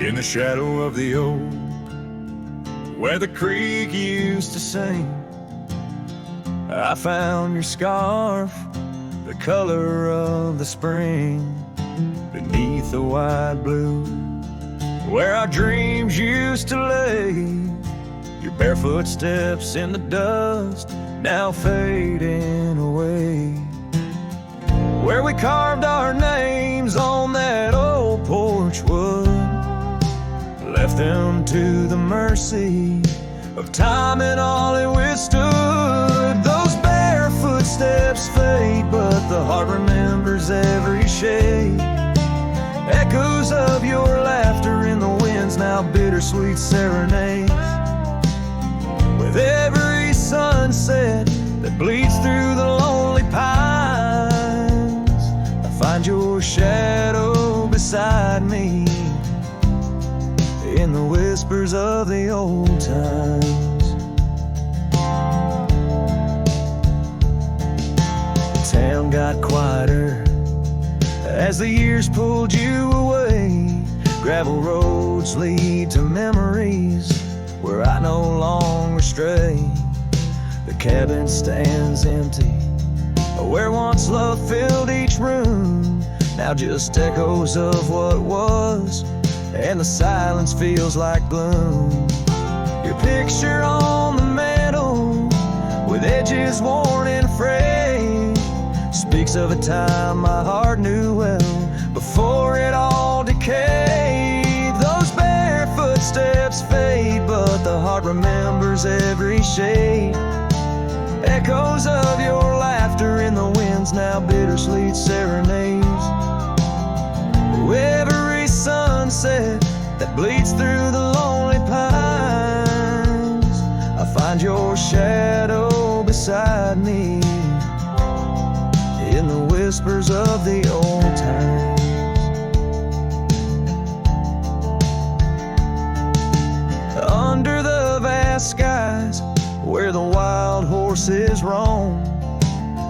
In the shadow of the old, where the creek used to sing, I found your scarf, the color of the spring, beneath the wide blue, where our dreams used to lay. Your barefoot steps in the dust, now fading away. Where we carved our names on that old porch wood, left them to the mercy of time and all it withstood. Those barefoot steps fade, but the heart remembers every shade. Echoes of your laughter in the winds, now bittersweet serenades. With every sunset that bleeds through the lonely pines, I find your shadow beside me in the whispers of the old times. The town got quieter as the years pulled you away. Gravel roads lead to memories where I no longer stray. The cabin stands empty, where once love filled each room, now just echoes of what was, and the silence feels like gloom. Your picture on the mantle, with edges worn and frayed, speaks of a time my heart knew well, before it all decayed. Those barefoot steps fade, but the heart remembers every shade. Echoes of your laughter in the winds, now bittersweet serenades. Every sunset that bleeds through the lonely pines, I find your shadow beside me in the whispers of the old times. Under the vast skies where the wild horses roam,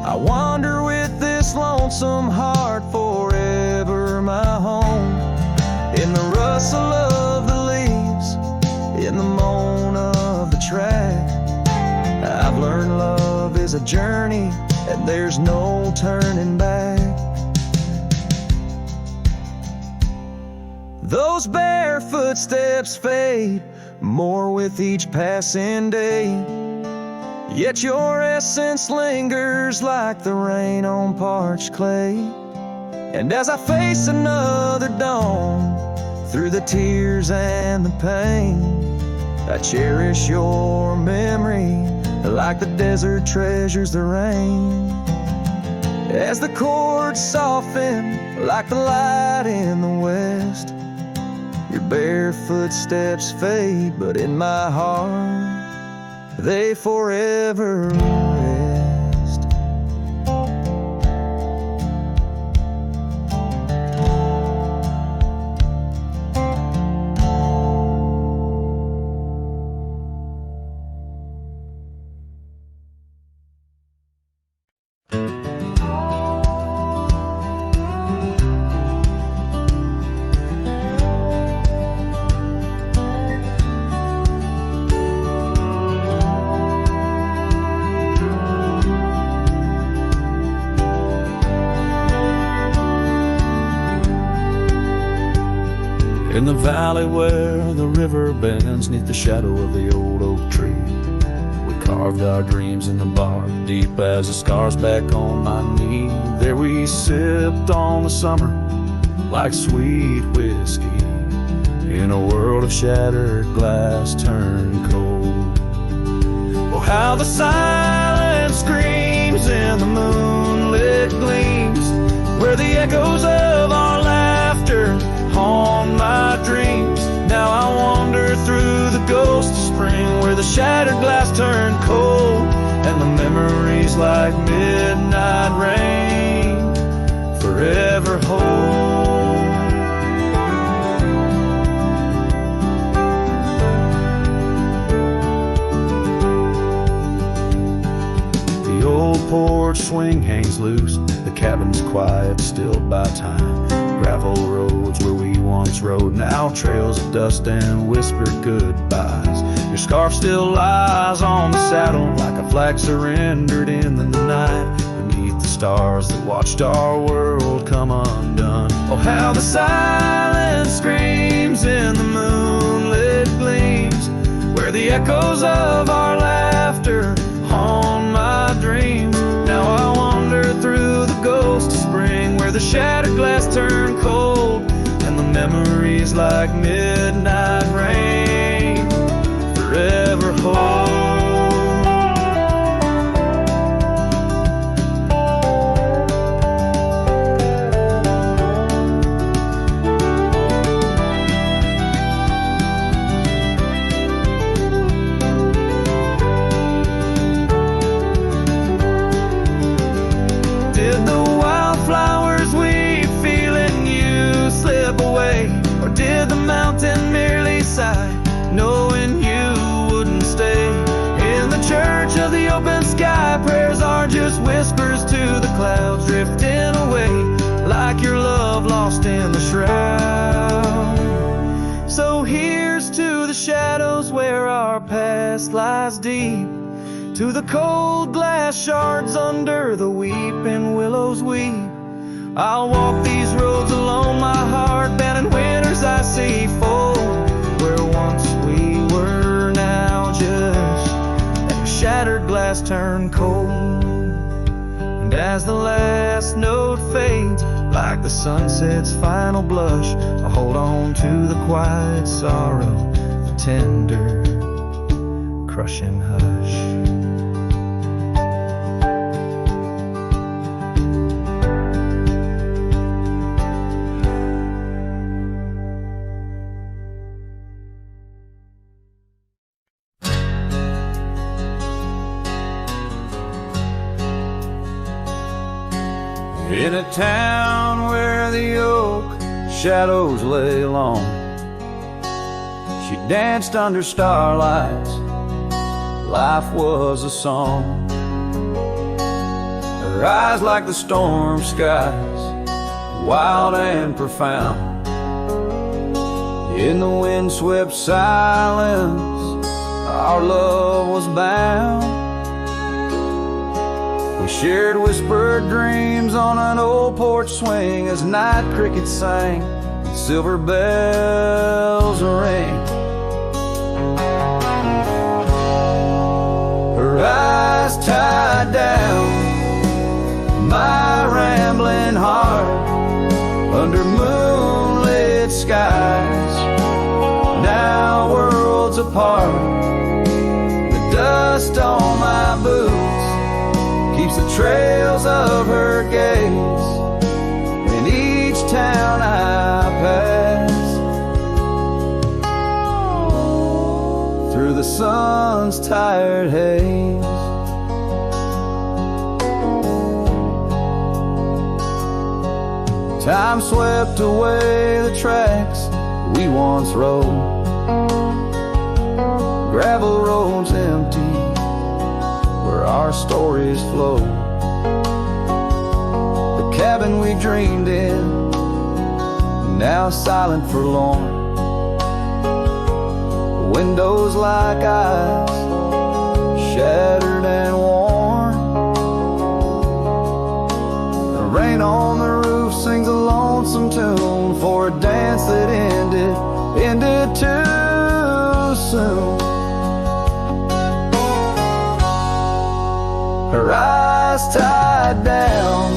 I wander with this lonesome heart, forever my home. In the rustle of the leaves, in the moan of the track, I've learned love is a journey and there's no turning back. Those barefoot steps fade more with each passing day, yet your essence lingers like the rain on parched clay. And as I face another dawn, through the tears and the pain, I cherish your memory like the desert treasures the rain. As the chords soften like the light in the west, your barefoot steps fade, but in my heart they forever rest. In the valley where the river bends neath the shadow of the old oak tree, we carved our dreams in the bark, deep as the scars back on my knee. There we sipped on the summer like sweet whiskey, in a world of shattered glass turned cold. Oh, how the silence screams in the moonlit gleams, where the echoes of our laughter haunt my dreams. Now I wander through the ghost of spring, where the shattered glass turned cold, and the memories like midnight rain forever hold. The old porch swing hangs loose, the cabin's quiet, stilled by time. Gravel roads where we once rode, now trails of dust and whispered goodbyes. Your scarf still lies on the saddle like a flag surrendered in the night, beneath the stars that watched our world come undone. Oh, how the silence screams in the moonlit gleams, where the echoes of our laughter haunt my dreams. Now I wander through the ghost of spring, where the shattered glass turned cold, and the memories like midnight rain forever hold. Did the wildflowers weep, feeling you slip away? Or did the mountain merely sigh, knowing you wouldn't stay? In the church of the open sky, prayers are just whispers to the clouds, drifting away like your love lost in the shroud. So here's to the shadows where our past lies deep, to the cold glass shards under the weeping willows weep. I'll walk these roads alone, my heart bent in winters I see fold, where once we were, now just a shattered glass turned cold. And as the last note fades, like the sunset's final blush, I hold on to the quiet sorrow, the tender, crushing hush. In a town where the oak shadows lay long, she danced under starlights, life was a song. Her eyes like the storm skies, wild and profound. In the windswept silence, our love was bound. We shared whispered dreams on an old porch swing as night crickets sang and silver bells rang. Her eyes tied down my rambling heart under moonlit skies, now worlds apart. The dust on my boots keeps the trails of her gaze in each town I pass, through the sun's tired haze. Time swept away the tracks we once rode, gravel roads empty where our stories flow. The cabin we dreamed in, now silent forlorn. Windows like eyes, shattered and worn. The rain on the roof sings a lonesome tune for a dance that ended too soon. Her eyes tied down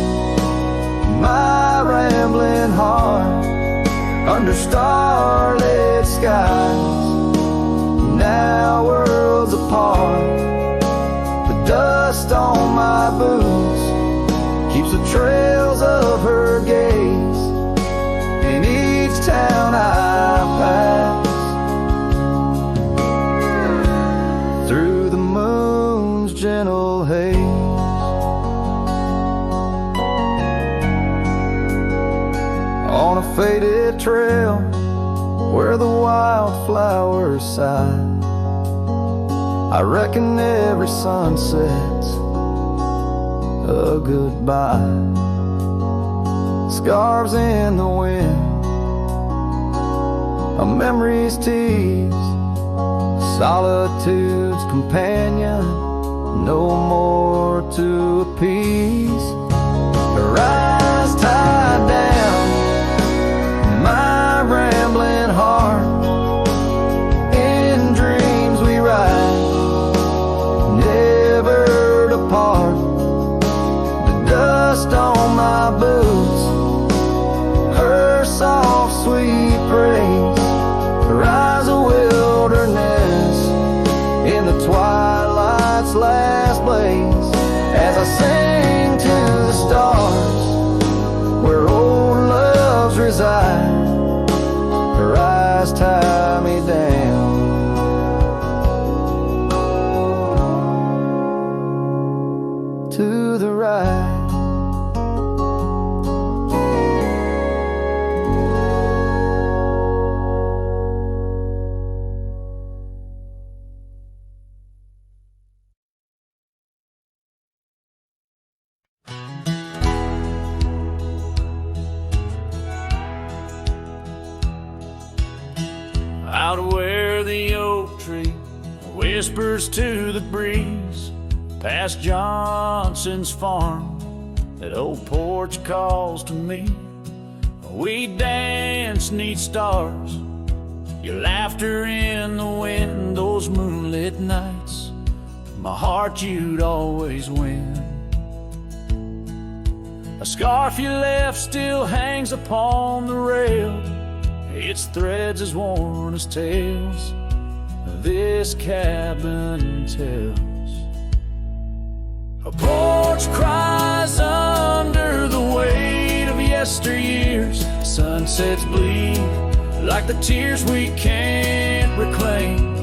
my rambling heart under starlit skies, now worlds apart. The dust on my boots keeps the trails of her gaze in each town I pass, through the moon's gentle haze. On a faded trail where the wildflowers sigh, I reckon every sunset's a goodbye. Scarves in the wind, a memory's tease, solitude's companion, no more to appease. Her eyes tied down my rambling heart. In dreams we ride, never depart. The dust on my boots, her soft sweet praise, her eyes a wilderness in the twilight's last blaze. As I sing to the stars where old loves reside, her eyes tie me down to the right. Out where the oak tree whispers to the breeze, past Johnson's farm, that old porch calls to me. We dance 'neath stars, your laughter in the wind, those moonlit nights, my heart you'd always win. A scarf you left still hangs upon the rail, its threads as worn as tales this cabin tells. A porch cries under the weight of yesteryears. Sunsets bleed like the tears we can't reclaim.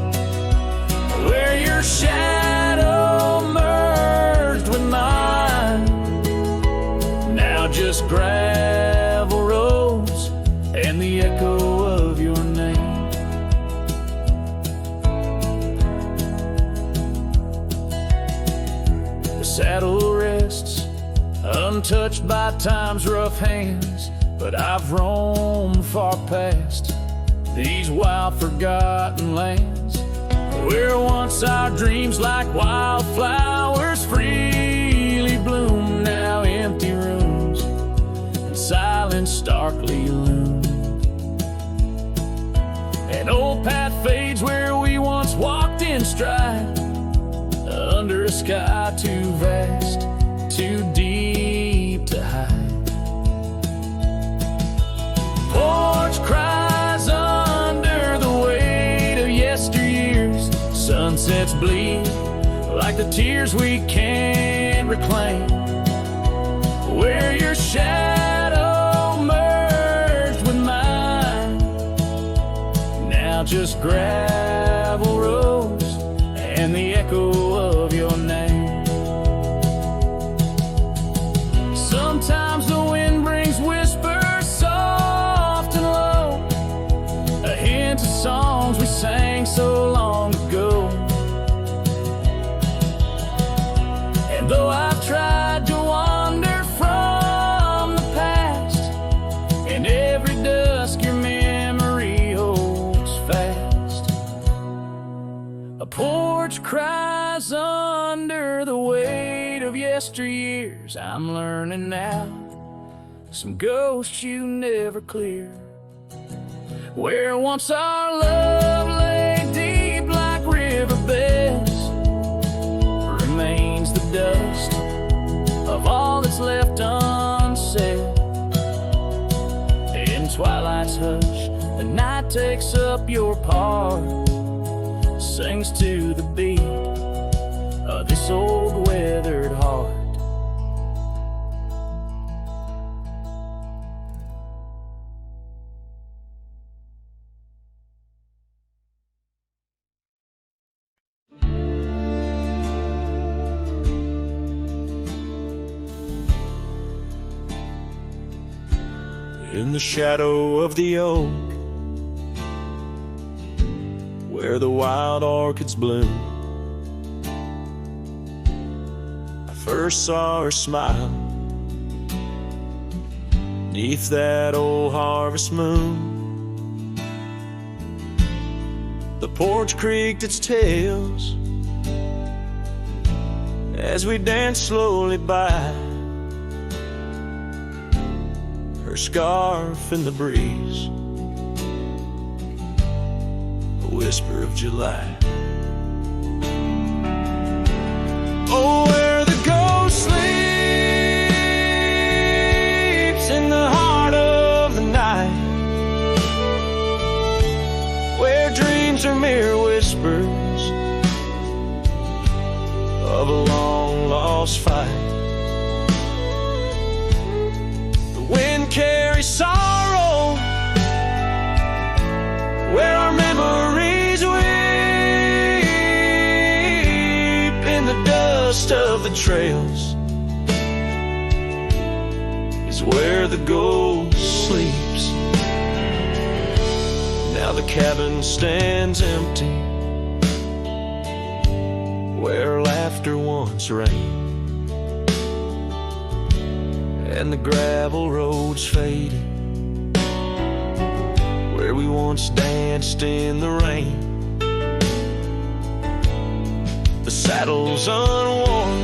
Where your shadow merged with mine, now just gravel roads and the echo of your name. The saddle rests untouched by time's rough hands, but I've roamed far past these wild forgotten lands, where once our dreams like wildflowers freely bloom. Now empty rooms and silence starkly loom. An old path fades where we once walked in stride, under a sky too vast, too deep to hide. Porch cries under the weight of yesteryears. Sunsets bleed like the tears we can't reclaim. Where your shadow merged with mine, now just gravel roads and the echo of your name. Sometimes the wind brings whispers soft and low, a hint of songs we sang so long ago. And though I've tried to wander from the past, in every dusk your memory holds fast. A porch cries under the weight of yesteryears. I'm learning now, some ghosts you never clear. Where once our love lay deep like riverbeds, remains the dust of all that's left unsaid. In twilight's hush, the night takes up your part, sings to the beat of this old weathered heart. In the shadow of the oak, where the wild orchids bloom, I first saw her smile 'neath that old harvest moon. The porch creaked its tails as we danced slowly by, her scarf in the breeze, a whisper of July. Oh, where the ghost sleeps in the heart of the night, where dreams are mere whispers of a long lost fight. The wind carries sorrow where our memories weep in the dust of the trails is where the ghost sleeps. Now the cabin stands empty where laughter once rang, and the gravel roads faded where we once danced in the rain. The saddle's unworn,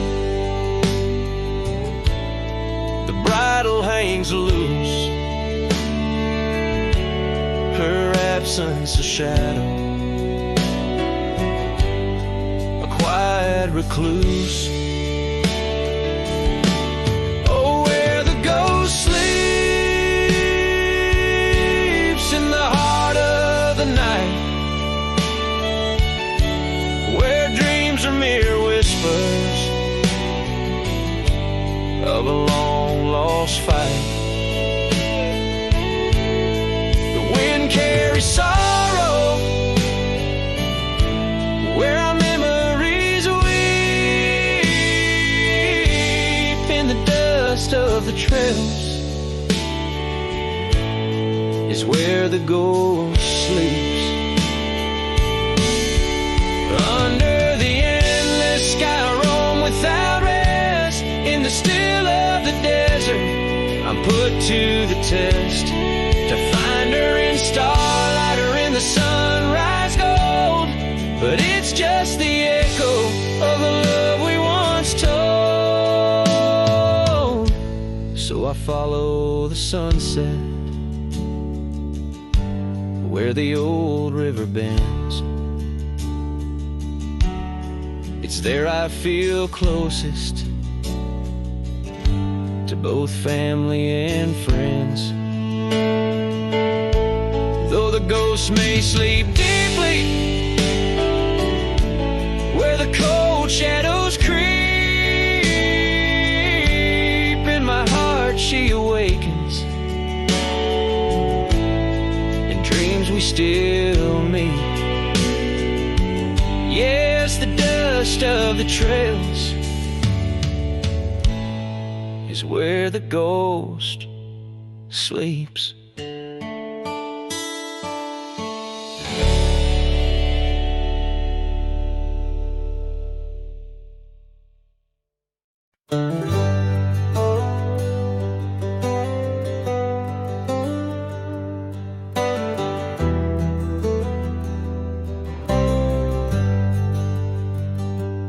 the bridle hangs loose, her absence a shadow, a quiet recluse. Oh, where the ghost sleeps in the heart of the night, where dreams are mere whispers of a long lost fight. The wind carries sorrow where our memories weep in the dust of the trails is where the ghost sleeps. Under the endless sky I roam without rest, in the still of the desert I'm put to the test, to find her in starlight or in the sunrise gold. But it's just the echo of the love we once told. So I follow the sunset where the old river bends. It's there I feel closest to both family and friends. Though the ghosts may sleep deeply where the cold shadows creep, in my heart she awakens, in dreams we still meet. Yes, the dust of the trails is where the ghost sleeps.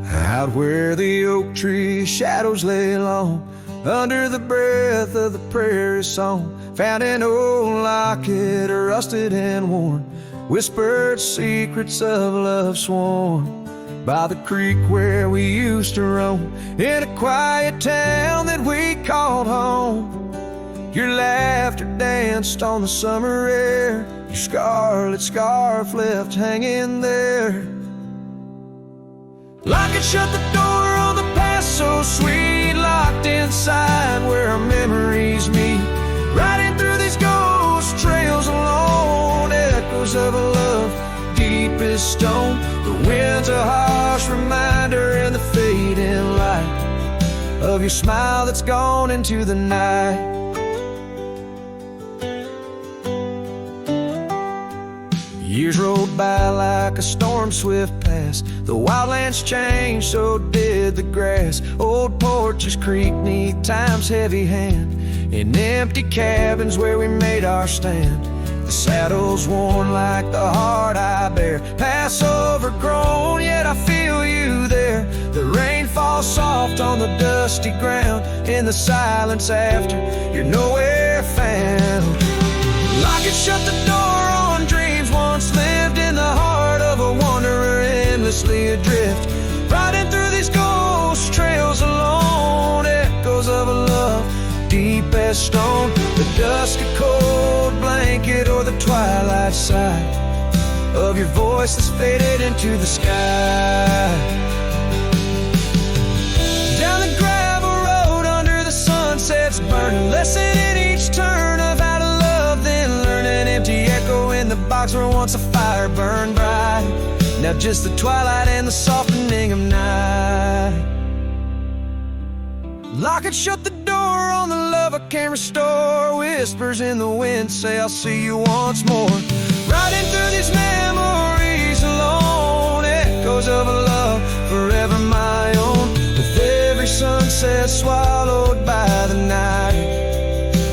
Out where the oak tree shadows lay long, under the breath of the prairie song, found an old locket, rusted and worn, whispered secrets of love sworn. By the creek where we used to roam, in a quiet town that we called home, your laughter danced on the summer air, your scarlet scarf left hanging there. Locket shut the door on the past so sweet, locked inside where our memories meet, riding through these ghost trails alone, echoes of a love deep as stone. The wind's a harsh reminder in the fading light of your smile that's gone into the night. Years rolled by like a storm swift past, the wildlands changed, so did the grass. Old porches creak neath time's heavy hand, in empty cabins where we made our stand. The saddle's worn like the heart I bear, Passover grown, yet I feel you there. The rain falls soft on the dusty ground, in the silence after you're nowhere found. Lock it, shut the door on dreams once lived in the heart of a wanderer endlessly adrift. Riding through these ghost trails alone, echoes of a love deep as stone. The dusk, a cold blanket, or the twilight sigh of your voice that's faded into the sky. Down the gravel road under the sunsets burning, lesson in each turn of how to love, then learn. An empty echo in the box where once a fire burned bright, now just the twilight and the softening of night. Lock it, shut the door on the love I can't restore. Whispers in the wind say I'll see you once more. Riding through these memories alone, echoes of a love forever my own. With every sunset swallowed by the night,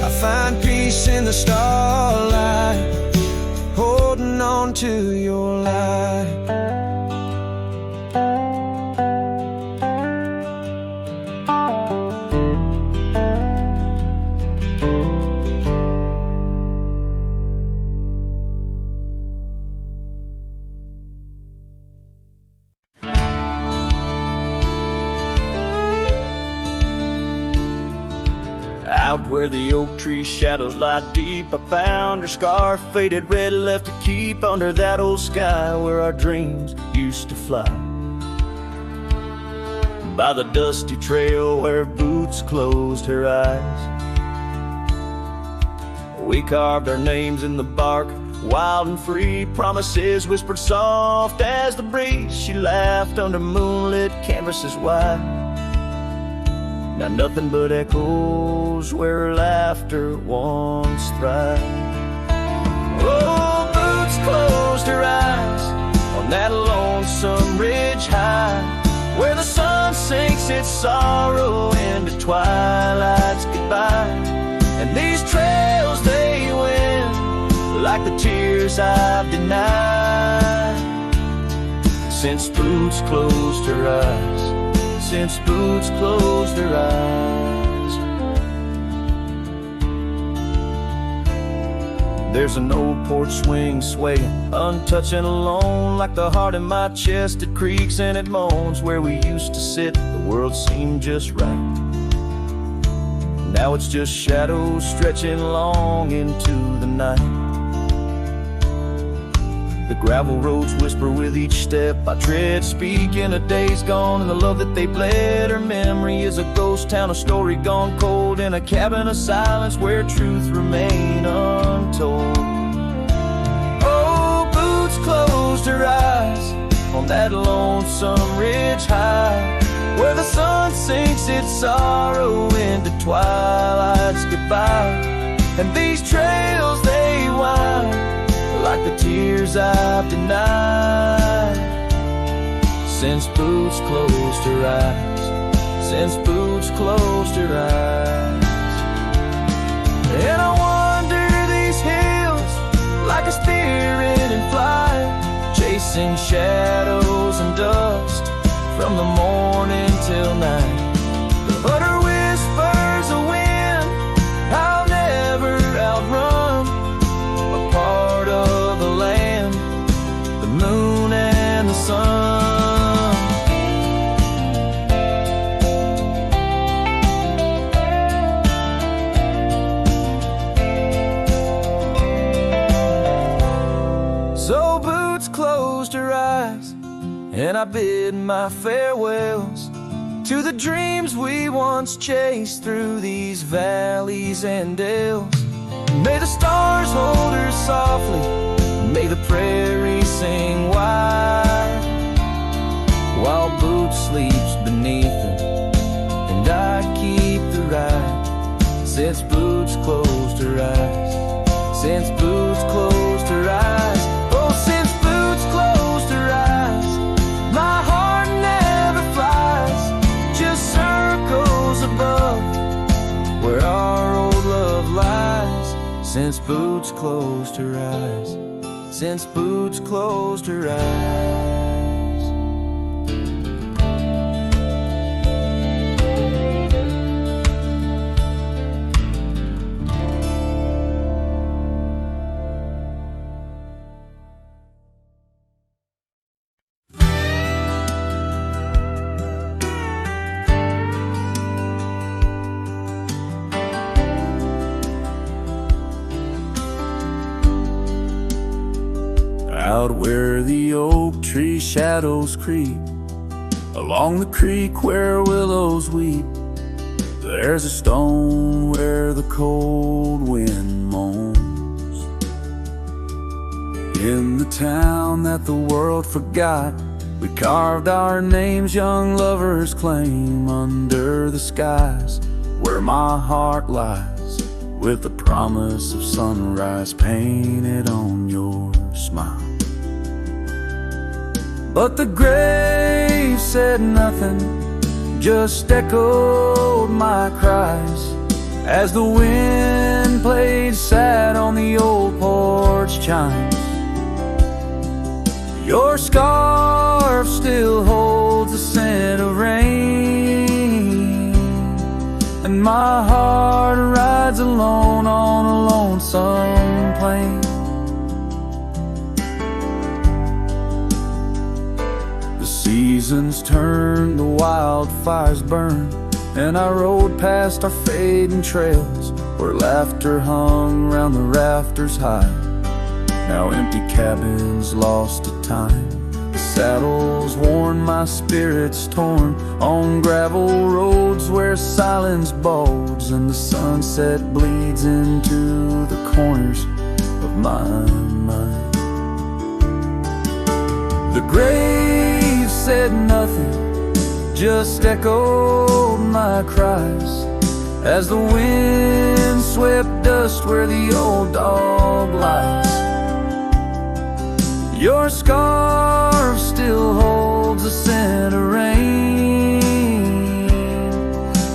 I find peace in the starlight, holding on to your light. Out where the oak tree shadows lie deep, I found her scarf, faded red, left to keep under that old sky where our dreams used to fly. By the dusty trail where boots closed her eyes, we carved our names in the bark, wild and free, promises whispered soft as the breeze. She laughed under moonlit canvases wide, now nothing but echoes where her laughter once thrived. Oh, boots closed her eyes on that lonesome ridge high, where the sun sinks its sorrow into twilight's goodbye. And these trails they win like the tears I've denied, since boots closed her eyes, since boots closed her eyes. There's an old porch swing swaying, untouched and alone, like the heart in my chest. It creaks and it moans. Where we used to sit, the world seemed just right. Now it's just shadows stretching long into the night. The gravel roads whisper with each step I tread, speaking of days gone and the love that they bled. Her memory is a ghost town, a story gone cold, in a cabin of silence where truth remain untold. Oh, boots closed her eyes on that lonesome ridge high, where the sun sinks its sorrow into twilight's goodbye. And these trails they wind like the tears I've denied, since boots closed her eyes, since boots closed her eyes. And I wander these hills like a spirit in flight, chasing shadows and dust from the morning till night. But her whispers a wind I'll never outrun, a part of the land, the moon and the sun. So boots closed her eyes, and I bid my farewells to the dreams we once chased through these valleys and dales. May the stars hold her softly, may the prairie sing wide, while boots sleeps beneath them, and I keep the ride. Since boots closed her eyes, since boots closed her eyes, oh, since boots closed her eyes, my heart never flies, just circles above where our old love lies. since Boots closed her eyes, since Boots closed her eyes. Out where the oak tree shadows creep, along the creek where willows weep, there's a stone where the cold wind moans. In the town that the world forgot, we carved our names young lovers claim under the skies where my heart lies, with the promise of sunrise painted on your smile. But the grave said nothing, just echoed my cries as the wind played sad on the old porch chimes. Your scarf still holds the scent of rain, and my heart rides alone on a lonesome plain. Seasons turn, the wildfires burn, and I rode past our fading trails where laughter hung round the rafters high. Now empty cabins lost to time, the saddles worn, my spirits torn, on gravel roads where silence bulges and the sunset bleeds into the corners of my mind. The grave said nothing, just echoed my cries as the wind swept dust where the old dog lies. Your scarf still holds the scent of rain,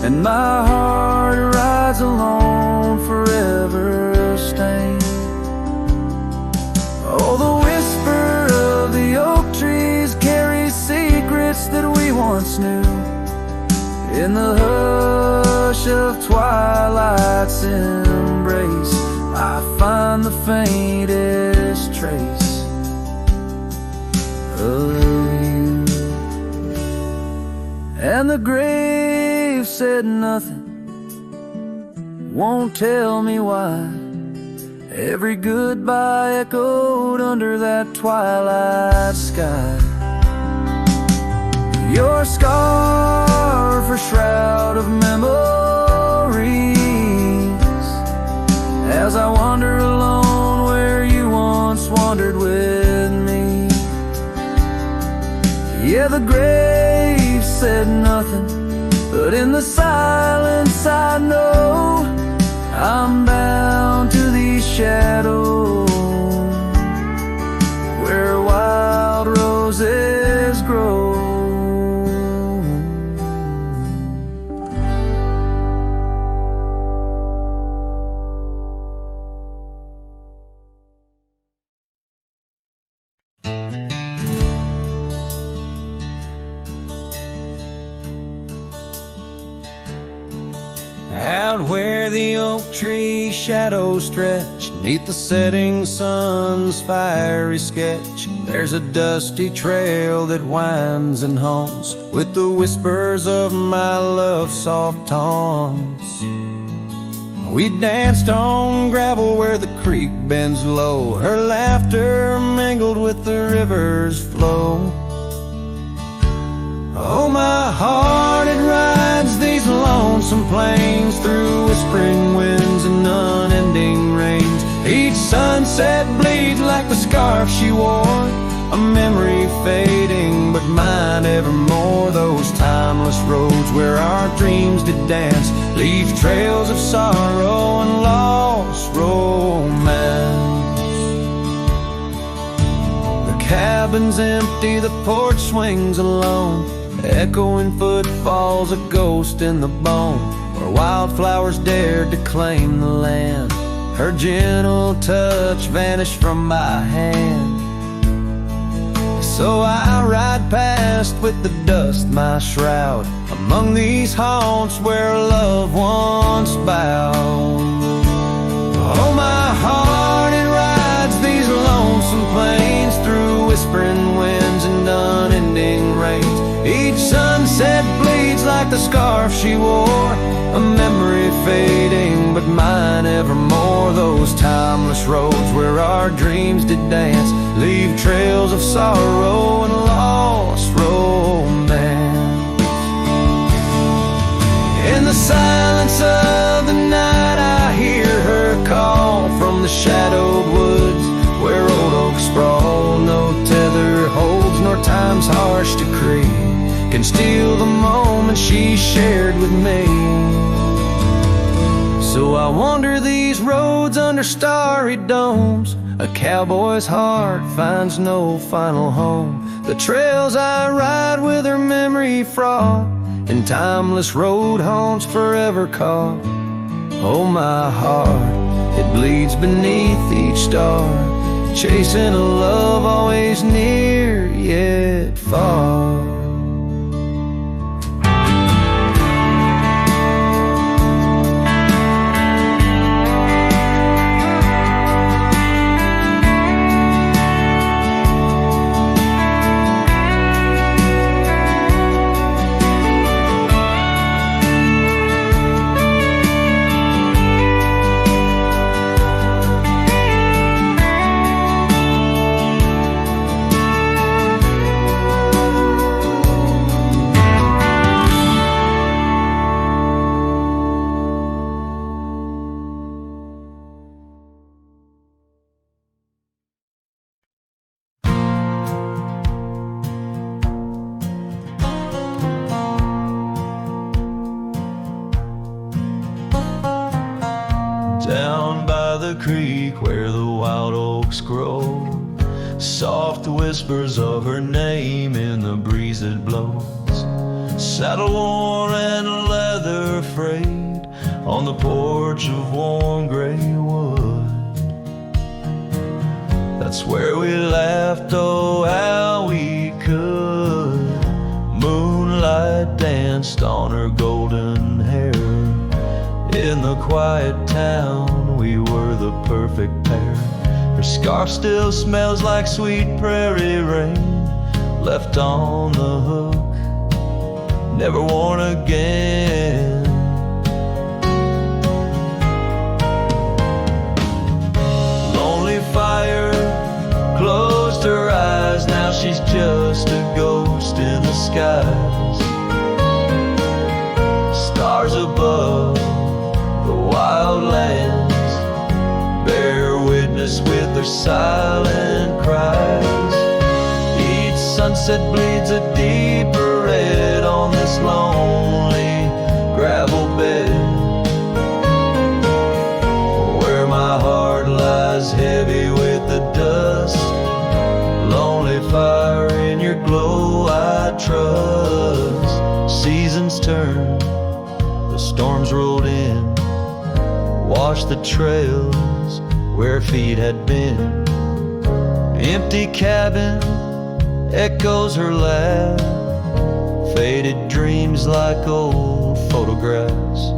and my heart rides alone forever stained. Oh, the whisper of the oak trees carries secrets that we once knew. In the hush of twilight's embrace, I find the faintest trace of you. And the grave said nothing, won't tell me why. Every goodbye echoed under that twilight sky. Your scarf, a shroud of memories, as I wander alone where you once wandered with me. Yeah, the grave said nothing, but in the silence I know I'm bound to these shadows where wild roses grow. Out where the oak tree shadows stretch, neath the setting sun's fiery sketch, there's a dusty trail that winds and haunts with the whispers of my love's soft taunts. We danced on gravel where the creek bends low, her laughter mingled with the river's flow. Oh, my heart, it rides these lonesome plains through whispering winds and unending rains. Each sunset bleeds like the scarf she wore, a memory fading, but mine evermore. Those timeless roads where our dreams did dance leave trails of sorrow and lost romance. The cabin's empty, the porch swings alone, echoing footfalls, a ghost in the bone, where wildflowers dared to claim the land. Her gentle touch vanished from my hand. So I ride past with the dust my shroud, among these haunts where love once bowed. Oh, my heart, it rides these lonesome plains through whispering winds and unending rains. Each sunset bleeds like the scarf she wore, a memory fading, but mine evermore. Those timeless roads where our dreams did dance leave trails of sorrow and lost romance. In the silence of the night I hear her call from the shadowed woods where old oaks sprawl. No tether holds nor time's harsh decree can steal the moment she shared with me. So I wander these roads under starry domes. A cowboy's heart finds no final home. The trails I ride with her memory fraught, in timeless road haunts forever caught. Oh, my heart, it bleeds beneath each star, chasing a love always near yet far. Down by the creek where the wild oaks grow, soft whispers of her name in the breeze that blows. Saddle worn and leather frayed on the porch of warm gray wood. That's where we laughed, oh how we could. Moonlight danced on her golden hair. In the quiet town, we were the perfect pair. Her scarf still smells like sweet prairie rain, left on the hook, never worn again. Lonely fire closed her eyes, now she's just a ghost in the skies. Stars above the wild lands bear witness with their silent cries. Each sunset bleeds a deeper red on this lonely gravel bed, where my heart lies heavy with the dust. Lonely fire, in your glow I trust. Seasons turn, the storms rolled in, washed the trails where feet had been. Empty cabin echoes her laugh, faded dreams like old photographs.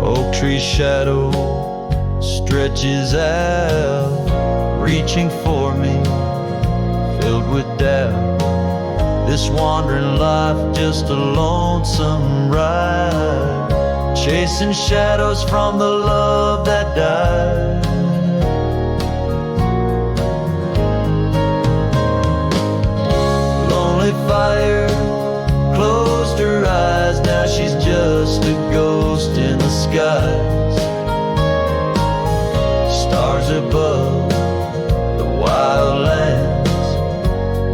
Oak tree shadow stretches out, reaching for me, filled with doubt. This wandering life just a lonesome ride, chasing shadows from the love that died. Lonely fire closed her eyes, now she's just a ghost in the skies. Stars above the wild lands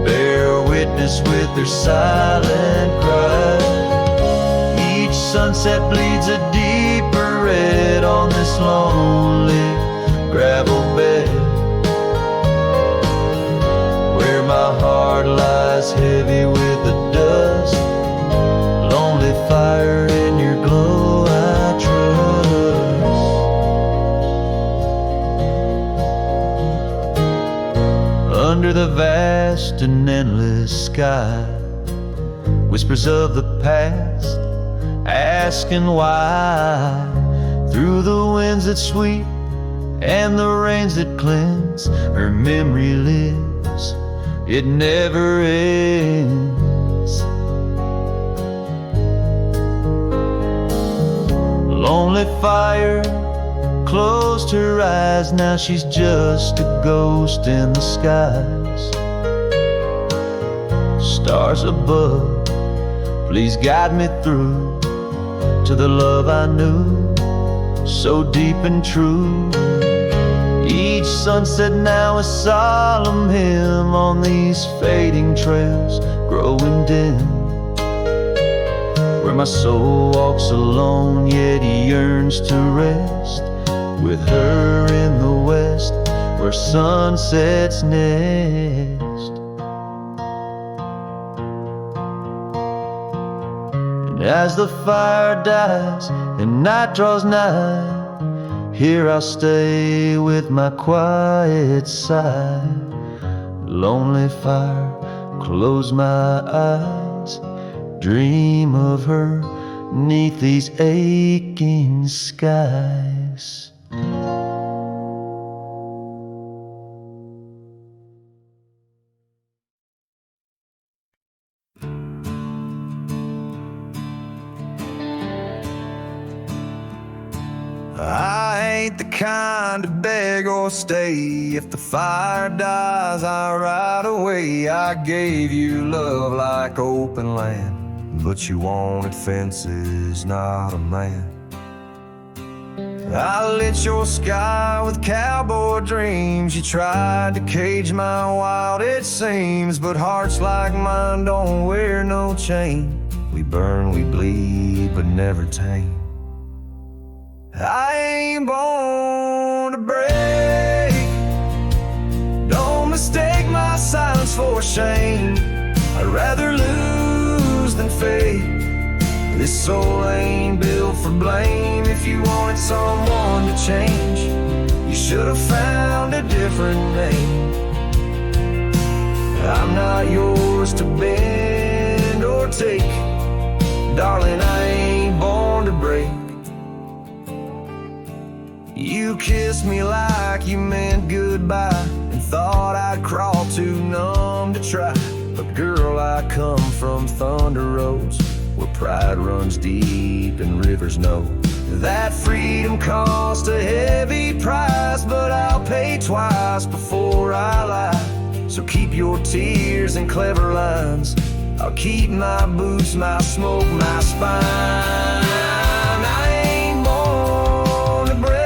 bear witness with their silent cries. Sunset bleeds a deeper red on this lonely gravel bed, where my heart lies heavy with the dust. Lonely fire, in your glow I trust. under the vast and endless sky. Whispers of the past, asking why. Through the winds that sweep and the rains that cleanse, her memory lives, it never ends. Lonely fire closed her eyes, now she's just a ghost in the skies. Stars above, please guide me through to the love I knew, so deep and true. Each sunset now a solemn hymn on these fading trails growing dim, where my soul walks alone yet yearns to rest with her in the west where sunsets nest. And as the fire dies and night draws nigh, here I'll stay with my quiet sigh. Lonely fire, close my eyes, dream of her 'neath these aching skies. I ain't the kind to beg or stay. If the fire dies, I ride away. I gave you love like open land, but you wanted fences, not a man. I lit your sky with cowboy dreams. You tried to cage my wild, it seems, but hearts like mine don't wear no chain. We burn, we bleed, but never tame. I ain't born to break. Don't mistake my silence for shame. I'd rather lose than fake. This soul ain't built for blame. If you wanted someone to change, you should have found a different name. I'm not yours to bend or take. Darling, I ain't born to break. You kissed me like you meant goodbye and thought I'd crawl too numb to try. But girl, I come from thunder roads where pride runs deep and rivers know that freedom cost a heavy price, but I'll pay twice before I lie. So keep your tears and clever lines. I'll keep my boots, my smoke, my spine. I ain't born to break.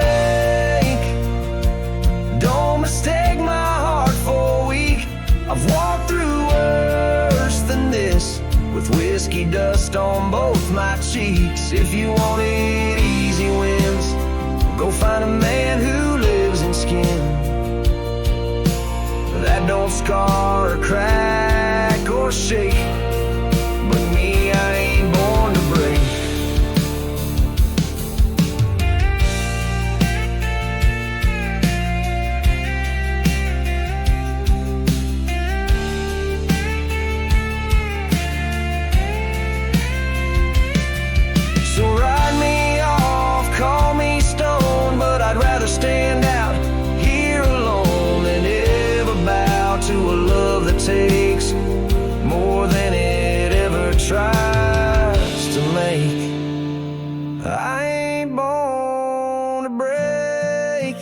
Don't mistake my heart for weak. I've walked through worse than this, with whiskey dust on both my cheeks. If you wanted easy wins, go find a man who lives in skin that don't scar or crack or shake. But me, I ain't born to break. So write me off, call me stone, but I'd rather stand out here alone than ever bow to a love that takes more than it ever tries to make. I ain't born to break.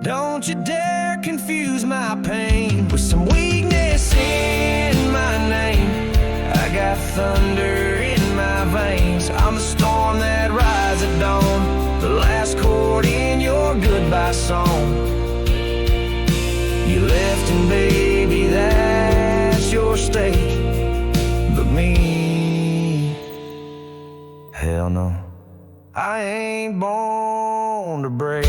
Don't you dare confuse my pain with some weakness in my name. I got thunder in my veins. I'm the storm that rises at dawn, the last chord in your goodbye song. You left and baby, that's your stake. But me, hell no, I ain't born to break.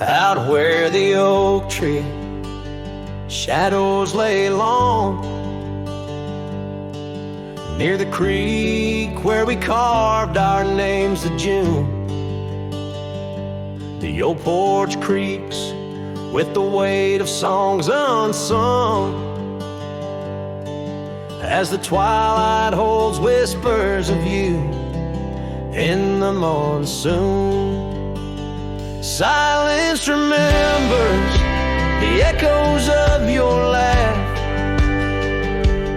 Out where the oak tree shadows lay long, near the creek where we carved our names of June. The old porch creaks with the weight of songs unsung, as the twilight holds whispers of you in the monsoon. Silence remembers the echoes of your laugh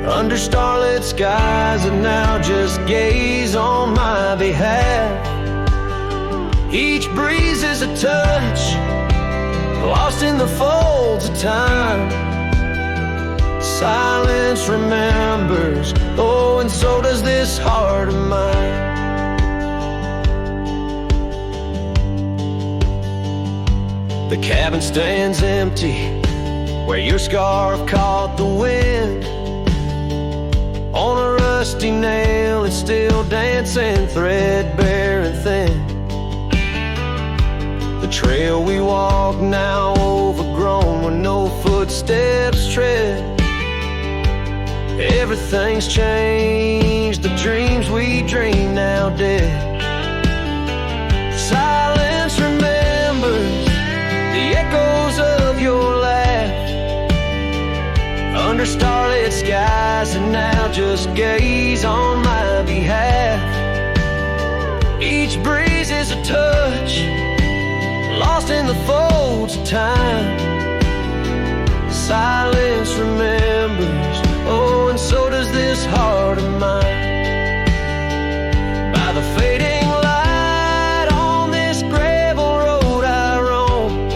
under starlit skies, and now just gaze on my behalf. Each breeze is a touch, lost in the folds of time. Silence remembers, oh, and so does this heart of mine. The cabin stands empty where your scarf caught the wind. On a rusty nail, it's still dancing threadbare and thin. The trail we walk now overgrown where no footsteps tread. Everything's changed, the dreams we dream now dead. Silence remembers the echoes of your laugh under starlit skies, and now just gaze on my behalf. Each breeze is a touch, lost in the folds of time. Silence remembers, oh, and so does this heart of mine. By the fading light on this gravel road I roam,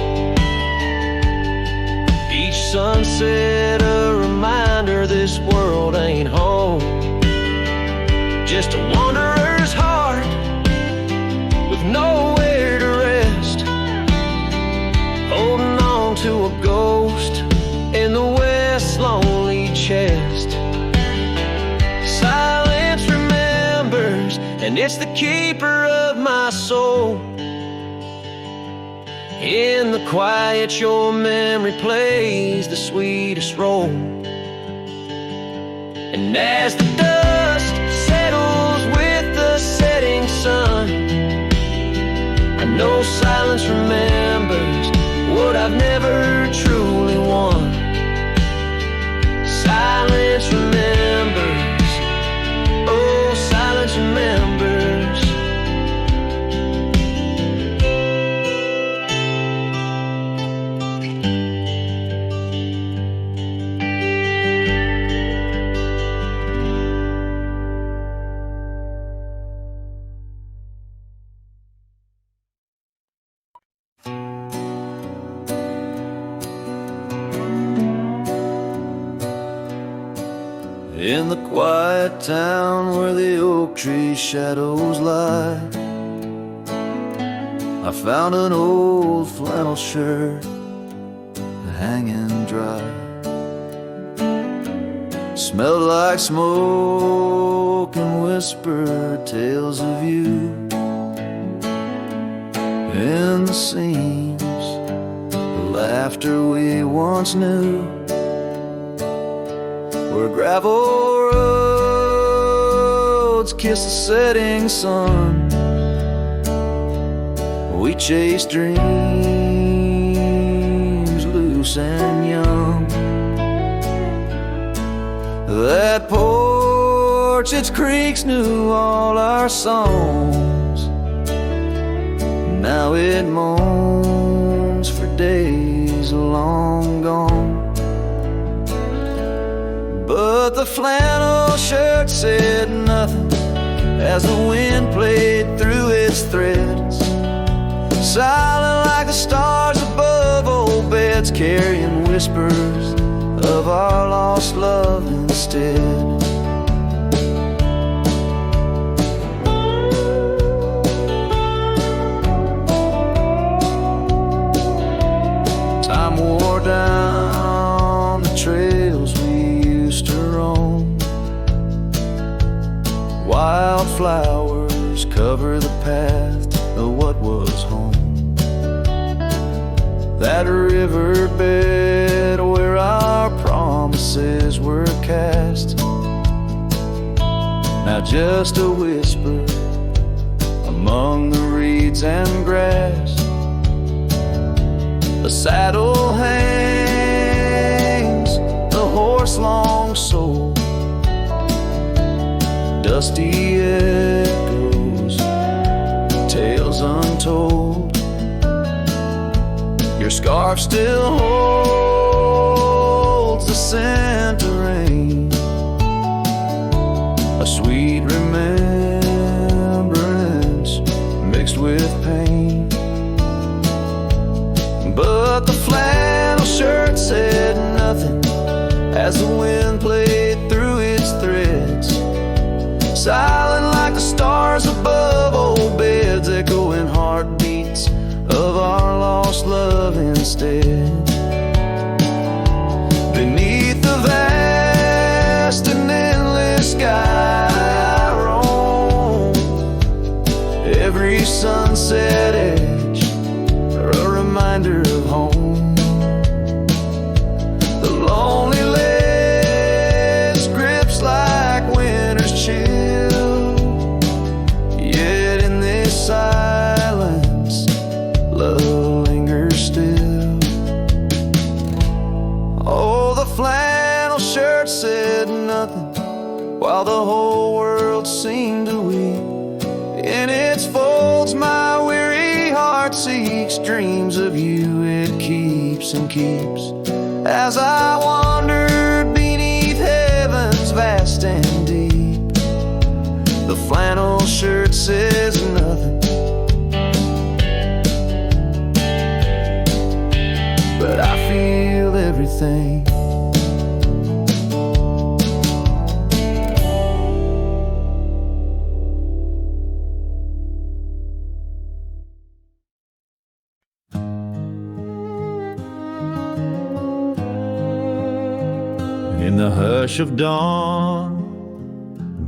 each sunset a reminder this world ain't home. Just a wanderer's heart with nowhere to rest, holding on to a ghost in the west's lonely chest. Silence remembers, and it's the keeper of my soul. In the quiet your memory plays the sweetest role. And as the dust settles with the setting sun, I know silence remembers what I've never truly won. Silence remembers, oh, silence remembers. In the quiet town where the oak tree shadows lie, I found an old flannel shirt hanging dry. Smelled like smoke and whispered tales of you. In the seams, the laughter we once knew, where gravel roads kiss the setting sun. We chase dreams loose and young. That porch, its creaks knew all our songs. Now it moans for days long gone. But the flannel shirt said nothing as the wind played through its threads, silent like the stars above old beds, carrying whispers of our lost love instead. Time wore down the trails we used to roam. Wildflowers cover the path of what was home. that riverbed where our promises were cast. Now just a whisper among the reeds and grass. The saddle hangs, the horse long sold, dusty echoes, tales untold. Your scarf still holds the scent of rain, a sweet remembrance mixed with pain. But the flannel shirt said nothing as the wind played through its threads, silent like the stars above old beds, echoing heartbeats of our lost love instead. Beneath the vast and endless sky I roam, every sunset edge a reminder of home. The lonely ledge grips like winter's chill, yet in this silence love lingers still. Oh, the flannel shirt said nothing while the whole world seemed to weep. In its folds my weary heart seeks dreams of you. It keeps and keeps as I wandered beneath heaven's vast and deep. The flannel shirt says nothing, but I feel everything. In the hush of dawn,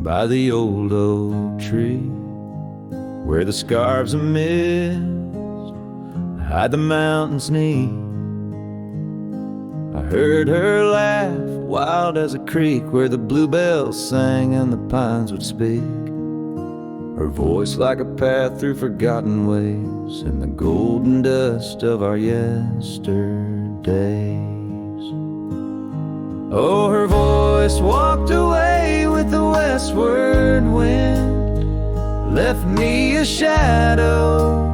by the old oak tree, where the scarves of mist hide the mountain's knee, I heard her laugh, wild as a creek, where the bluebells sang and the pines would speak. Her voice like a path through forgotten ways in the golden dust of our yesterdays. Oh, her voice walked away with the westward wind, left me a shadow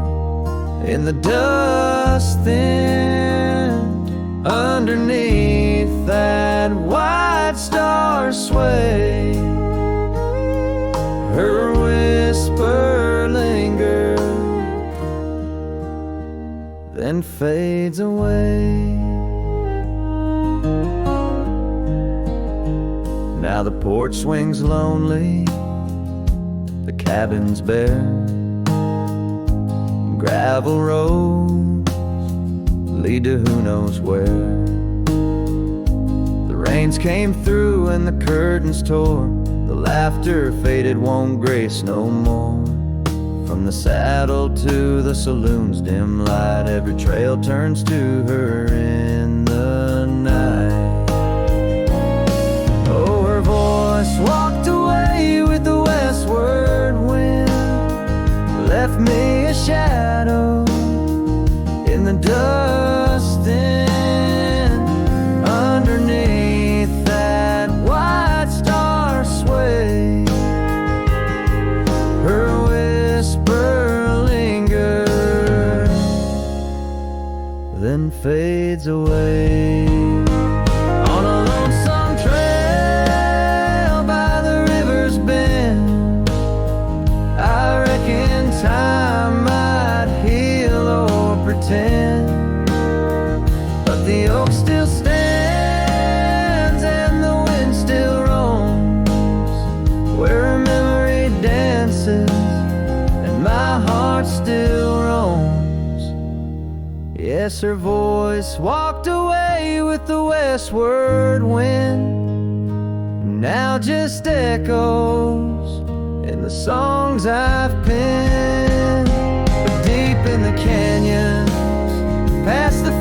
in the dust thinned. Underneath that white star sway, her whisper lingers, then fades away. Now the porch swings lonely, the cabin's bare, gravel roads lead to who knows where. The rains came through and the curtains tore, the laughter faded, won't grace no more. From the saddle to the saloon's dim light, every trail turns to her in the night. Oh, her voice walked away with the westward wind, left me a shadow in the dust in. Underneath that white star sway, her whisper lingers, then fades away. On a lonesome trail by the river's bend, I reckon time might heal or pretend, but the oak still stands and the wind still roams, where her memory dances and my heart still roams. Yes, her voice walked away with the westward wind, now just echoes in the songs I've penned. But deep in the canyons, past the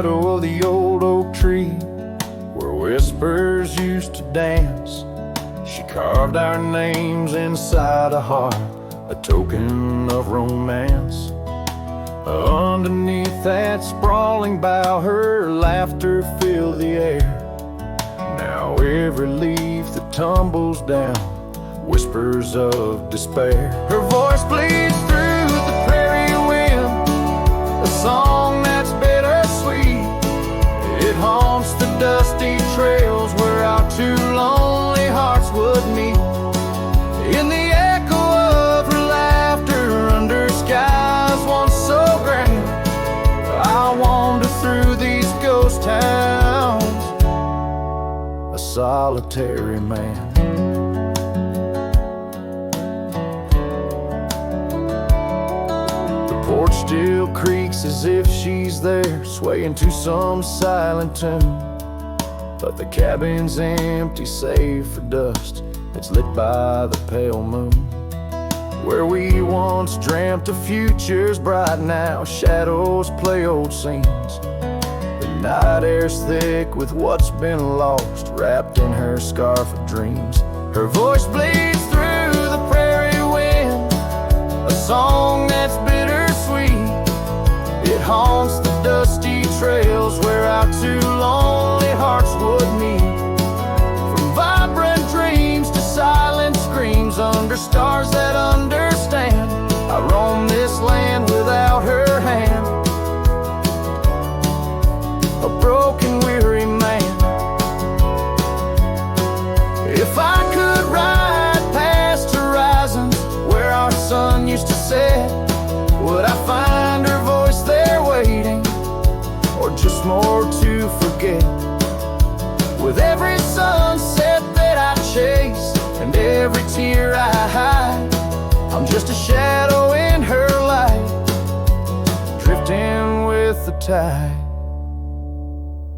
shadow of the old oak tree where whispers used to dance. She carved our names inside a heart, a token of romance. Underneath that sprawling bough, her laughter filled the air. Now every leaf that tumbles down whispers of despair. Her voice bleeds through the prairie wind, a song that's bittersweet. It haunts the dusty trails where our two lonely hearts would meet. In the echo of her laughter under skies once so grand, I wander through these ghost towns, a solitary man. The porch still creaks as if she's there, swaying to some silent tune. But the cabin's empty save for dust that's lit by the pale moon. Where we once dreamt of futures bright, now shadows play old scenes. The night air's thick with what's been lost, wrapped in her scarf of dreams. Her voice bleeds through the prairie wind, a song that's bittersweet. It haunts the dusty trails where our two lonely hearts would meet. From vibrant dreams to silent screams under stars that understand, I roam this land without her hand, a broken, weary man. If I could ride past horizons where our sun used to set, would I find her voice there waiting, or just more to forget? With every sunset that I chase and every tear I hide, I'm just a shadow in her light, drifting with the tide.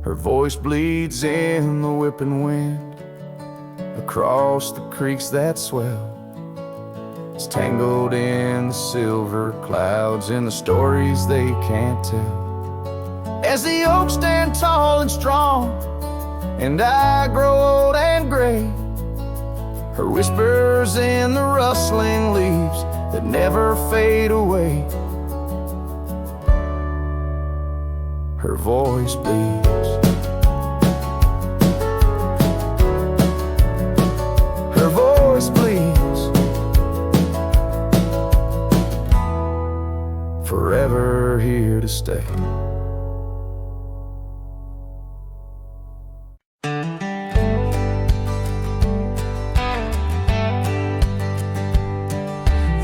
Her voice bleeds in the whipping wind across the creeks that swell. It's tangled in the silver clouds, in the stories they can't tell. As the oaks stand tall and strong, and I grow old and gray, her whispers in the rustling leaves that never fade away. Her voice bleeds. Her voice bleeds. Forever here to stay.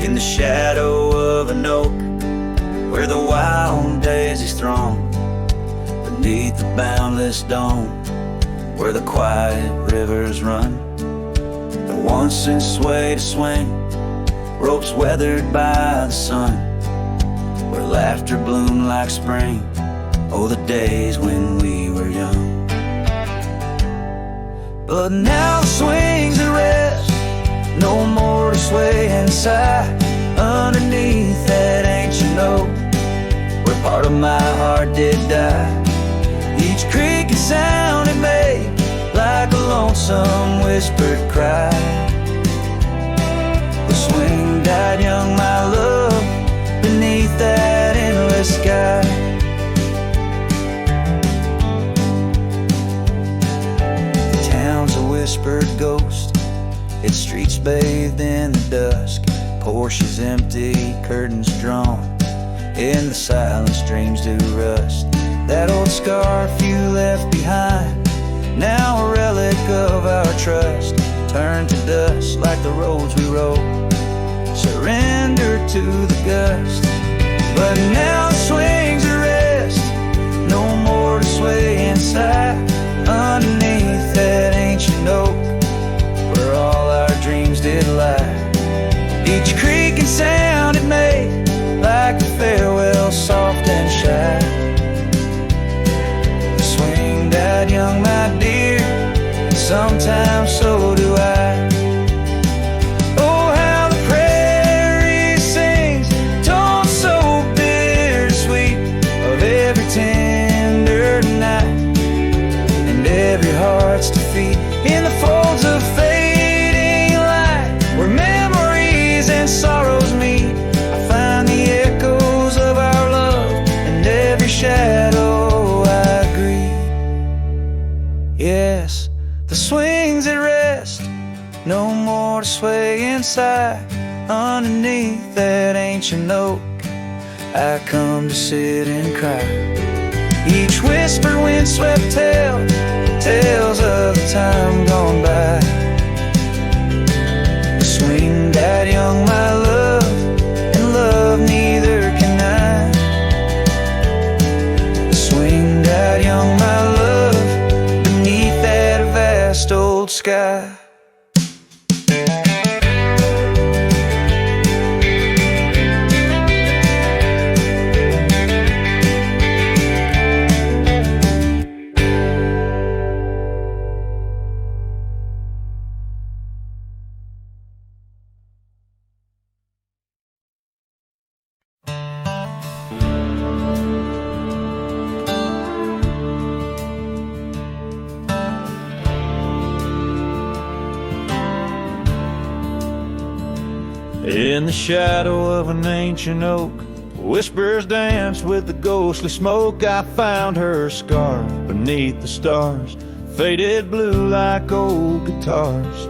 In the shadow of an oak, where the wild daisies throng, beneath the boundless dome, where the quiet rivers run, that once sent sway to swing, ropes weathered by the sun, where laughter bloomed like spring, oh, the days when we were young. But now the swings at rest, no more to sway and sigh, underneath that ancient oak, where part of my heart did die. Each creaking sound it made, like a lonesome whispered cry. The swing died young, my love, beneath that endless sky. The town's a whispered ghost, its streets bathed in the dusk, Porsches empty, curtains drawn, in the silence dreams do rust. That old scarf you left behind, now a relic of our trust, turned to dust like the roads we rode, surrendered to the gust. But now the swings are rest, no more to sway inside, underneath that ancient oak, where all our dreams did lie. Each creaking sound it made, like a farewell soft and shy. The swing died young, my dear, sometimes so do I. Oh, how the prairie sings, told so bitter wings at rest, no more to sway inside. Underneath that ancient oak, I come to sit and cry. Each whisper windswept tale, tales of the time gone by. Swing that young, my love, and love neither can I. Swing that young, my love, beneath that vast old sky. In the shadow of an ancient oak, whispers danced with the ghostly smoke. I found her scarf beneath the stars, faded blue like old guitars.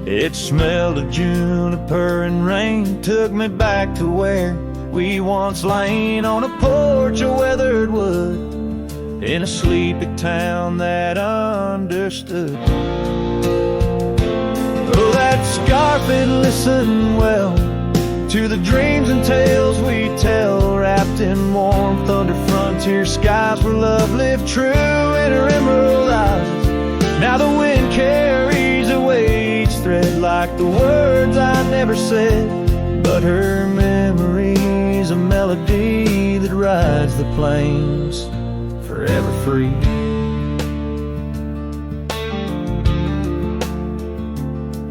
It smelled of juniper and rain, took me back to where we once lain on a porch of weathered wood, in a sleepy town that understood. Oh, that scarf, it listened well to the dreams and tales we tell, wrapped in warmth under frontier skies where love lived true in her emerald eyes. Now the wind carries away each thread like the words I never said, but her memory's a melody that rides the plains forever free.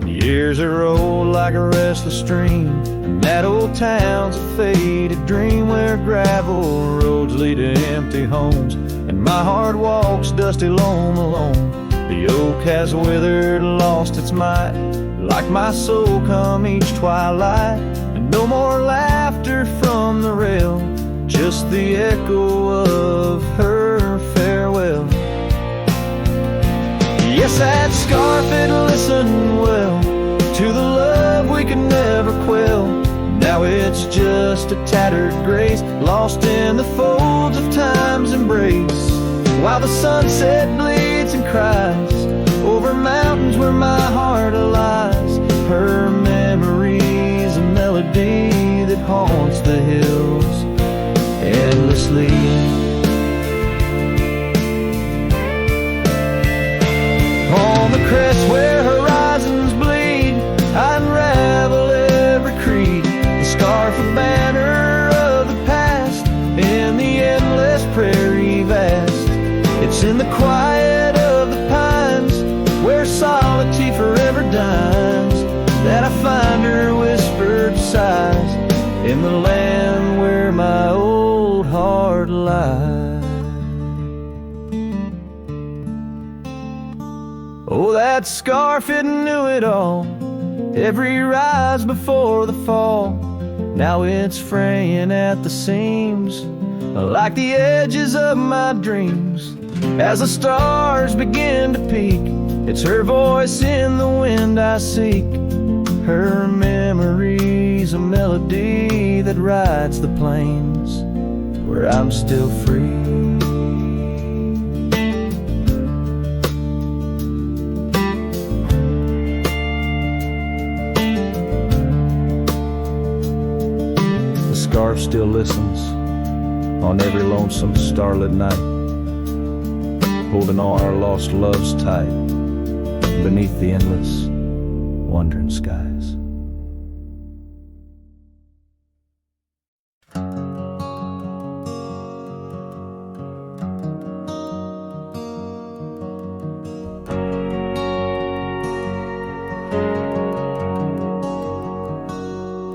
Years are rolled like a restless stream, and that old town's a faded dream where gravel roads lead to empty homes, and my heart walks dusty lone alone. The oak has withered, lost its might, like my soul come each twilight. And no more laughter from the rail, just the echo of her farewell. Yes, that scarf, it listened well to the love we could never quell. Now it's just a tattered grace, lost in the folds of time's embrace, while the sunset bleeds and cries over mountains where my heart lies. Her memory's a melody that haunts the hills endlessly. On the crest where horizons bleed, I unravel every creed, the scarf, a banner of the past, in the endless prairie vast. It's in the quiet of the pines, where solitude forever dines, that I find her whispered sighs, in the land where my old heart lies. Oh, that scarf, it knew it all, every rise before the fall. Now it's fraying at the seams, like the edges of my dreams. As the stars begin to peak, it's her voice in the wind I seek. Her memory's a melody that rides the plains where I'm still free. Scarf still listens on every lonesome starlit night, holding all our lost loves tight beneath the endless wandering skies.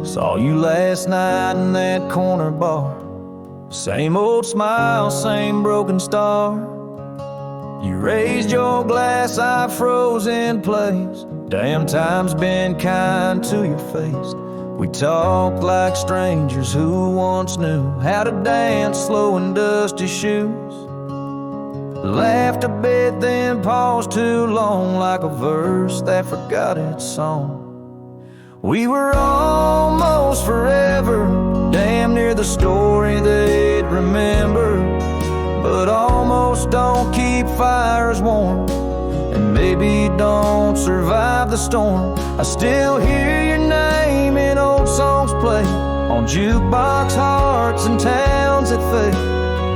Saw you last night in that corner bar, same old smile, same broken star. You raised your glass, I froze in place. Damn, time's been kind to your face. We talked like strangers who once knew how to dance slow in dusty shoes, Laughed a bit, then paused too long, like a verse that forgot its song. We were almost forever, damn near the story they'd remember. But almost don't keep fires warm, and maybe don't survive the storm. I still hear your name in old songs play on jukebox hearts and towns that fade.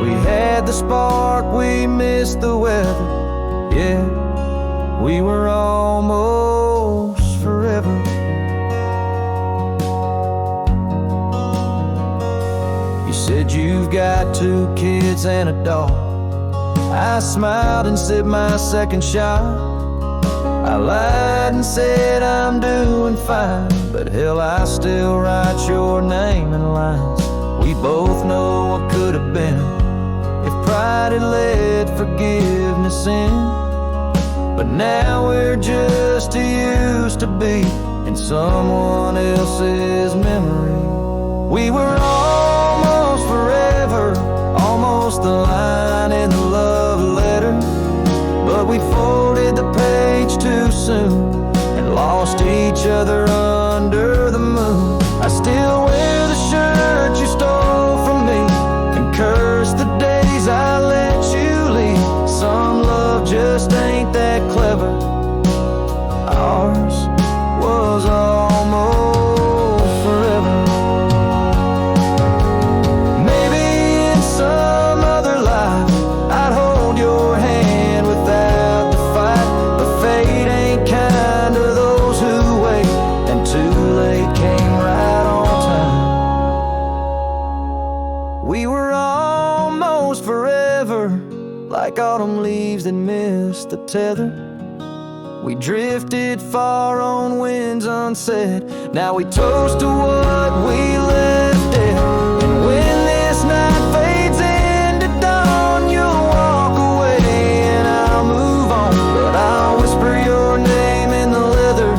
We had the spark, we missed the weather. Yeah, we were almost forever. You said you've got 2 kids and a dog. I smiled and sipped my second shot. I lied and said I'm doing fine, but hell, I still write your name in lines. We both know what could have been if pride had let forgiveness in. But now we're just too used to be in someone else's memory. We were almost forever, almost the line in the love letter. But we folded the page too soon and lost each other under the moon. I still wear the shirt you stole from me and curse the days I let you leave. Some love just ain't that clever. Ours was almost forever. Maybe in some other life I'd hold your hand without the fight, but fate ain't kind to those who wait, and too late came right on time. We were almost forever, like autumn leaves that missed the tether. We drifted far on winds unsaid. Now we toast to what we left dead. And when this night fades into dawn, you'll walk away and I'll move on. But I'll whisper your name in the leather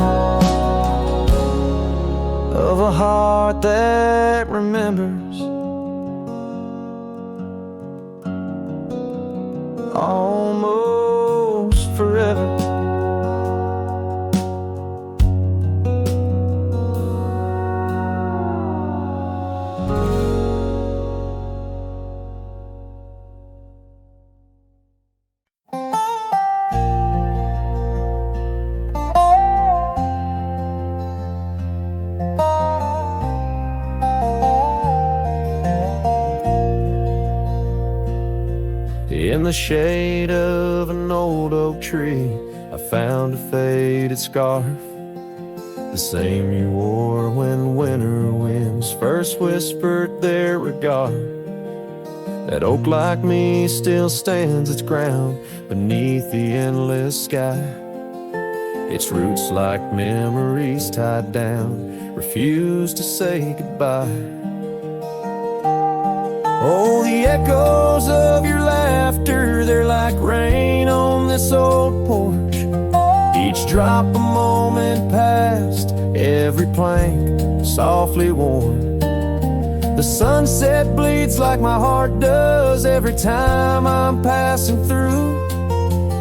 of a heart that remembers. Almost forever. In the shade of an old oak tree, I found a faded scarf, the same you wore when winter winds first whispered their regard. That oak like me still stands its ground beneath the endless sky. Its roots like memories tied down, refuse to say goodbye. Oh, the echoes of your laughter, they're like rain on this old porch. Each drop a moment past, every plank softly worn. The sunset bleeds like my heart does every time I'm passing through.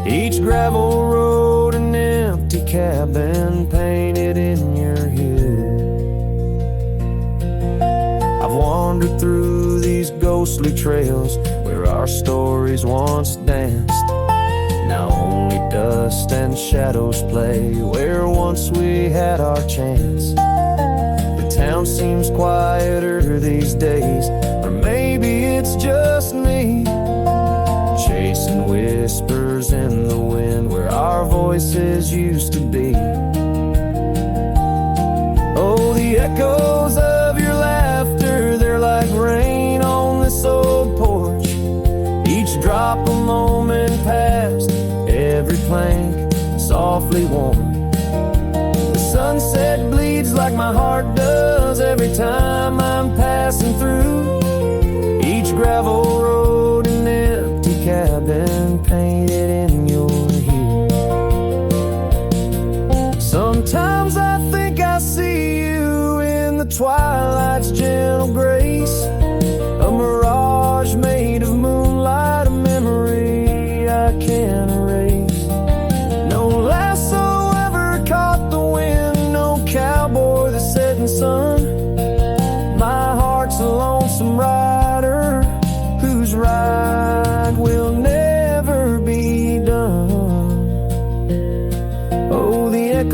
Each gravel road an empty cabin painted in your hue. I've wandered through these ghostly trails where our stories once danced. Now only dust and shadows play where once we had our chance. The town seems quieter these days, or maybe it's just me, chasing whispers in the wind where our voices used to be. Oh, the echoes of your laughter, they're like rain on this old porch. Each drop a moment past, every plank softly worn. The sunset bleeds like my heart does every time I'm passing through. Each gravel road an empty cabin painted in your hue. Sometimes I think I see you in the twilight's gentle grace, a mirage made of moonlight, a memory I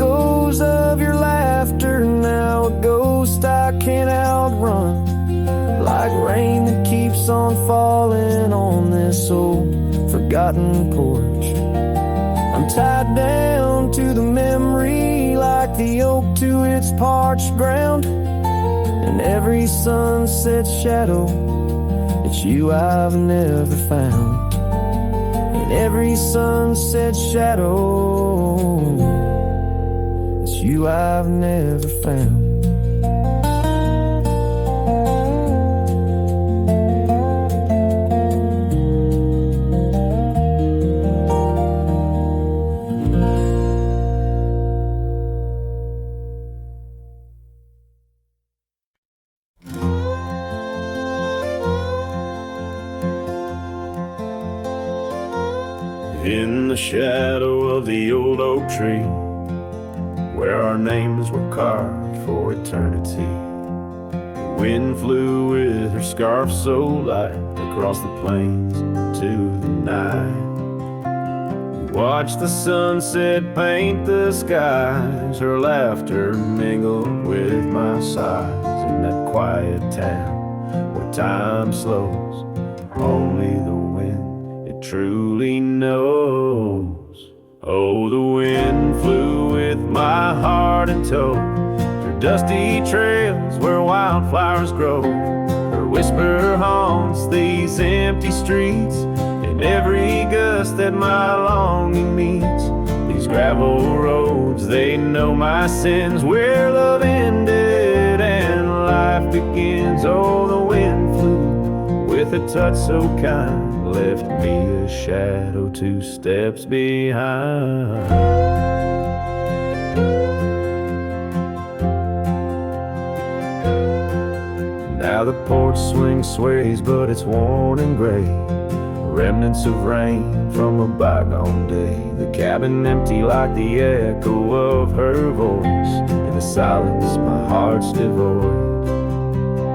echoes of your laughter, now a ghost I can't outrun. Like rain that keeps on falling on this old forgotten porch. I'm tied down to the memory like the oak to its parched ground. And every sunset shadow, it's you I've never found. And every sunset shadow, it's you I've never found. In the shadow of the old oak tree, where our names were carved for eternity, the wind flew with her scarf so light across the plains to the night. Watched the sunset paint the skies, her laughter mingled with my sighs. In that quiet town where time slows, only the wind truly knows. Oh, the wind flew with my heart in tow through dusty trails where wildflowers grow. Her whisper haunts these empty streets, in every gust that my longing meets. These gravel roads, they know my sins, where love ended and life begins. Oh, the wind flew with a touch so kind, left me a shadow 2 steps behind. Now the porch swing sways, but it's worn and gray, remnants of rain from a bygone day. The cabin empty like the echo of her voice. In the silence my heart's devoid.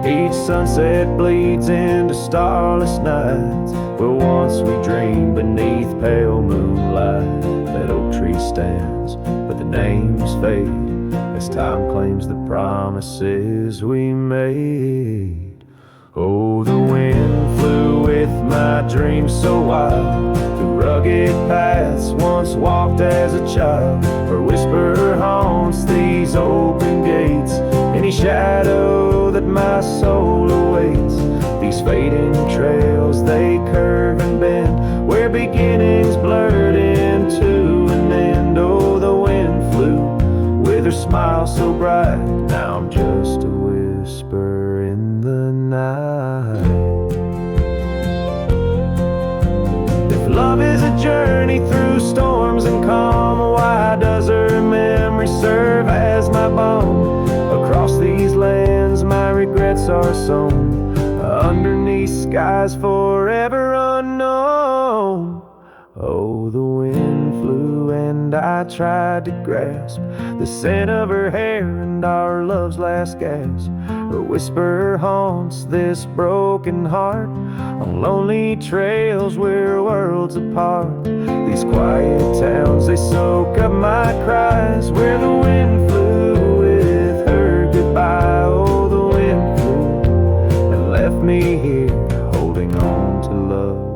Each sunset bleeds into starless nights, where once we dreamed beneath pale moonlight. That oak tree stands, but the names fade as time claims the promises we made. Oh, the wind flew with my dreams so wild, through rugged paths once walked as a child. Her whisper haunts these open gates, any shadow that my soul awaits. These fading trails, they curve and bend, where beginnings blurred into an end. Oh, the wind flew with her smile so bright, now I'm just a whisper in the night. If love is a journey through storms and calm, why does her memory serve as my balm? Across these lands my regrets are sown, underneath skies forever unknown. Oh, the wind flew and I tried to grasp the scent of her hair and our love's last gasp. Her whisper haunts this broken heart on lonely trails we're worlds apart. These quiet towns, they soak up my cries, where the wind flew with her goodbye. Oh, the wind flew and left me here holding on to love